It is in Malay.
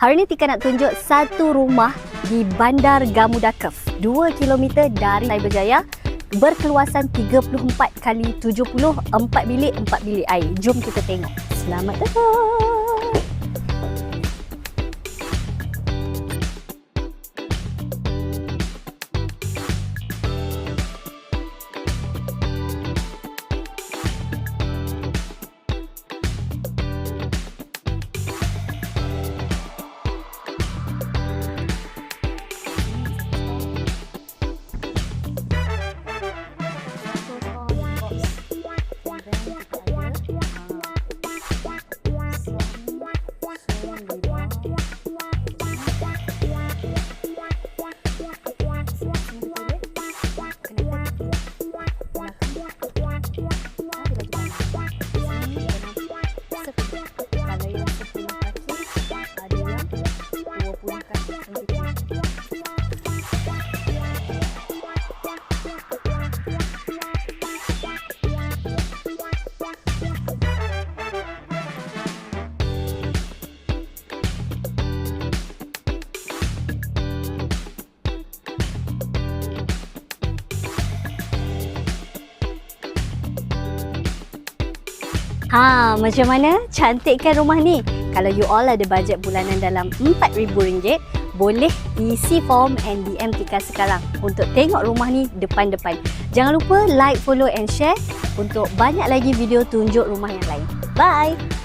Hari ni Tika nak tunjuk satu rumah di Bandar Gamuda Cove, 2 km dari Cyberjaya, berkeluasan 34 kali 70, 4 bilik air. Jom kita tengok. Selamat datang. Macam mana? Cantik kan rumah ni? Kalau you all ada bajet bulanan dalam RM4,000, boleh isi form and DM Tika sekarang untuk tengok rumah ni depan-depan. Jangan lupa like, follow and share untuk banyak lagi video tunjuk rumah yang lain. Bye!